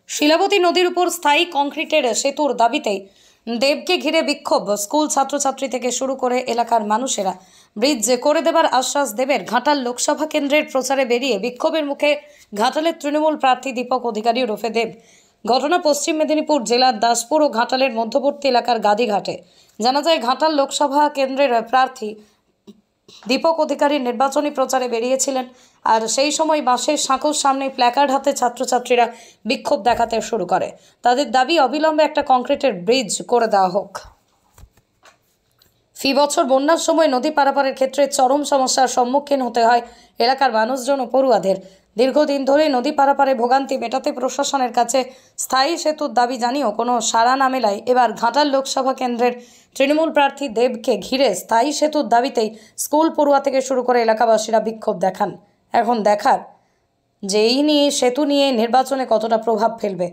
শিলাবতী নদীর উপর স্থায়ী কংক্রিটের সেতুর দাবিতে দেবকে ঘিরে বিক্ষোভ। স্কুল ছাত্রছাত্রী থেকে শুরু করে এলাকার মানুষেরা ব্রিজ করে দেবার আশ্বাস দেবের ঘাটাল লোকসভা কেন্দ্রের প্রচারে বেরিয়ে বিক্ষোভের মুখে ঘাটালের তৃণমূল প্রার্থী দীপক অধিকারী ওরফে দেব। ঘটনা পশ্চিম মেদিনীপুর জেলার দাসপুর ও ঘাটালের মধ্যবর্তী এলাকার গাদিঘাটে। জানা যায় ঘাটাল লোকসভা কেন্দ্রের প্রার্থী দীপক অধিকারী নির্বাচনী প্রচারে বেরিয়েছিলেন, আর সেই সময় বাসের সাঁকোর সামনে প্ল্যাকার্ড হাতে ছাত্রছাত্রীরা বিক্ষোভ দেখাতে শুরু করে। তাদের দাবি অবিলম্বে একটা কংক্রিটের ব্রিজ করে দেওয়া হোক। ফি বছর বন্যার সময় নদী পারাপারের ক্ষেত্রে চরম সমস্যার সম্মুখীন হতে হয় এলাকার মানুষজন ও পড়ুয়াদের। দীর্ঘদিন ধরে নদী পারাপারে ভোগান্তি মেটাতে প্রশাসনের কাছে স্থায়ী সেতুর দাবি জানিয়েও কোনো সাড়া না মেলায় এবার ঘাটাল লোকসভা কেন্দ্রের তৃণমূল প্রার্থী দেবকে ঘিরে স্থায়ী সেতুর দাবিতেই স্কুল পড়ুয়া থেকে শুরু করে এলাকাবাসীরা বিক্ষোভ দেখান। এখন দেখার যে এই নিয়ে সেতু নিয়ে নির্বাচনে কতটা প্রভাব ফেলবে।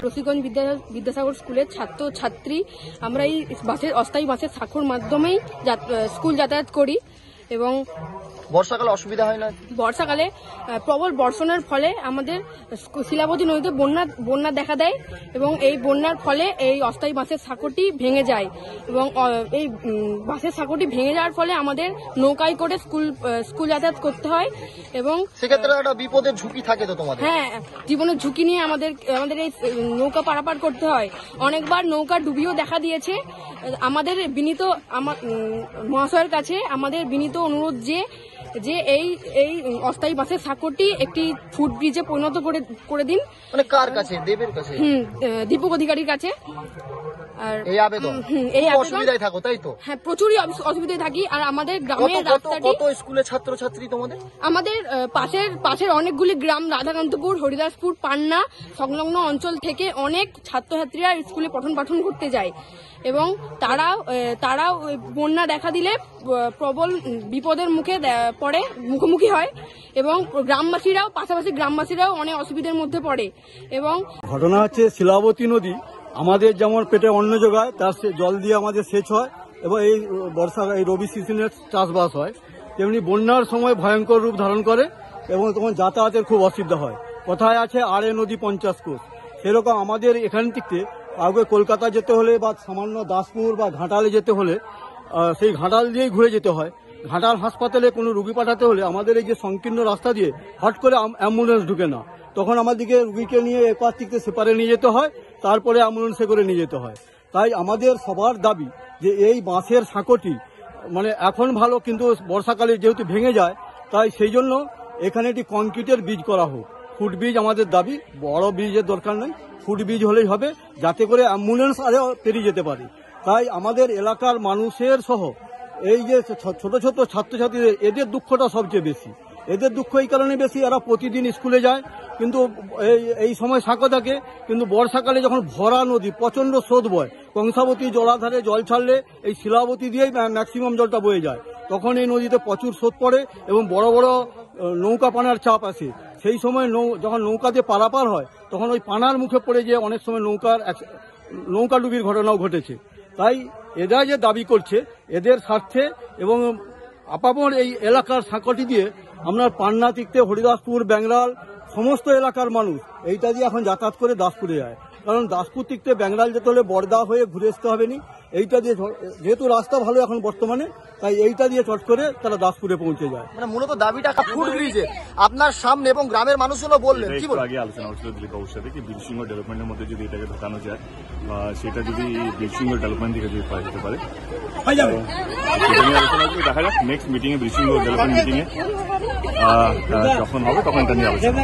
রসিগঞ্জ বিদ্যাসাগর স্কুলের ছাত্র ছাত্রী আমরা এই বাসের অস্থায়ী বাসের সাঁকোর মাধ্যমেই স্কুল যাতায়াত করি এবং বর্ষাকালে অসুবিধা হয় না? বর্ষাকালে প্রবল বর্ষণের ফলে আমাদের শিলাবতী নদীতে বন্যা দেখা দেয় এবং এই বন্যার ফলে এই অস্থায়ী বাসের সাঁকোটি ভেঙে যায় এবং এই বাসের সাঁকোটি ভেঙে যাওয়ার ফলে আমাদের নৌকায় করে স্কুল যাতায়াত করতে হয় এবং সেক্ষেত্রে একটা বিপদের ঝুঁকি থাকে তো তোমাদের? হ্যাঁ, জীবনের ঝুঁকি নিয়ে আমাদের এই নৌকা পারাপার করতে হয়। অনেকবার নৌকা ডুবিও দেখা দিয়েছে। আমাদের বিনীত মহাশয়ের কাছে আমাদের বিনীত অনুরোধ যে এই অস্থায়ী বাসের সাঁকোটি একটি ফুটব্রিজে পরিণত করে দিন। মানে কার কাছে? দেবের কাছে? দীপক অধিকারীর কাছে। আর এই আবেদন অসুবিধায় থাকো তাই তো? হ্যাঁ, প্রচুরই অসুবিধায় থাকি। আর আমাদের গ্রামের রাস্তাটি কত স্কুলের ছাত্রছাত্রী তোমাদের? আমাদের পাশের অনেকগুলি গ্রাম, রাধাকান্তপুর, হরিদাসপুর, পান্না সংলগ্ন অঞ্চল থেকে অনেক ছাত্রছাত্রীরা স্কুলে পঠন পাঠন করতে যায় এবং তারাও বন্যা দেখা দিলে প্রবল বিপদের মুখোমুখি হয় এবং পাশাপাশি গ্রামবাসীরাও অনেক অসুবিধার মধ্যে পড়ে। এবং ঘটনা হচ্ছে শিলাবতী নদী আমাদের যেমন পেটে অন্ন যোগায়, তার জল দিয়ে আমাদের সেচ হয় এবং এই এই রবি সিজনের চাষবাস হয়, তেমনি বন্যার সময় ভয়ঙ্কর রূপ ধারণ করে এবং তখন যাতায়াতের খুব অসুবিধা হয়। কথায় আছে আড়ে নদী 50 কোষ, সেরকম আমাদের এখান থেকে কাউকে কলকাতা যেতে হলে বা সামান্য দাসপুর বা ঘাটালে যেতে হলে সেই ঘাটাল দিয়েই ঘুরে যেতে হয়। ঘাটাল হাসপাতালে কোনো রুগী পাঠাতে হলে আমাদের এই যে সংকীর্ণ রাস্তা দিয়ে হট করে অ্যাম্বুলেন্স ঢুকে না, তখন আমাদেরকে রুগীকে নিয়ে এপার থেকে সেপারে নিয়ে যেতে হয়, তারপরে অ্যাম্বুলেন্সে করে নিয়ে যেতে হয়। তাই আমাদের সবার দাবি যে এই বাঁশের সাঁকোটি মানে এখন ভালো, কিন্তু বর্ষাকালে যেহেতু ভেঙে যায় তাই সেই জন্য এখানে একটি কংক্রিটের ব্রিজ করা হোক। ফুট ব্রিজ আমাদের দাবি, বড় ব্রিজের দরকার নেই, ফুট ব্রিজ হলেই হবে, যাতে করে অ্যাম্বুলেন্স আরও পেরিয়ে যেতে পারে। তাই আমাদের এলাকার মানুষের সহ এই যে ছোট ছোট ছাত্রছাত্রীদের এদের দুঃখটা সবচেয়ে বেশি। এদের দুঃখ এই কারণে বেশি, এরা প্রতিদিন স্কুলে যায় কিন্তু এই সময় সাঁকো থাকে, কিন্তু বর্ষাকালে যখন ভরা নদী প্রচণ্ড স্রোত বয়, কংসাবতী জলাধারে জল ছাড়লে এই শিলাবতী দিয়েই ম্যাক্সিমাম জলটা বয়ে যায়, তখন এই নদীতে প্রচুর স্রোত পড়ে এবং বড় বড় নৌকা পানার চাপ আসে। সেই সময় যখন নৌকা দিয়ে পারাপার হয় তখন ওই পানার মুখে পড়ে যে অনেক সময় নৌকা ডুবির ঘটনাও ঘটেছে। তাই এরা যে দাবি করছে এদের স্বার্থে এবং আপামর এই এলাকার সাঁকোটি দিয়ে আপনার পান্না তিক্তে, হরিদাসপুর, ব্যাংরাল সমস্ত এলাকার মানুষ এইটা দিয়ে এখন যাতায়াত করে দাসপুরে যায়, কারণ দাসপুর তিক্তে ব্যাংরাল যেতে হলে বড়দা হয়ে ঘুরে আসতে হবে নি। এইটা দিয়ে যেহেতু রাস্তা ভালো এখন বর্তমানে, তাই এইটা দিয়ে চট করে তারা দাসপুরে পৌঁছে যায়। মানে মূলত দাবিটা ফুট ব্রিজে আপনার সামনে এবং গ্রামের মানুষজনও বললেন কি বলবেন? আগে আলোচনা হচ্ছিল দিলীপ বাবুর সাথে কি বীরসিংহ ডেভেলপমেন্টের মধ্যে যদি এটাকে ঢোকানো যায় বা সেটা যদি বীরসিংহ ডেভেলপমেন্ট থেকে যদি পাওয়া যেতে পারে, দেখা যাক নেক্সট মিটিংয়ে বীরসিংহ ডেভেলপমেন্ট মিটিংয়ে যখন হবে তখন এটা নিয়ে আলোচনা।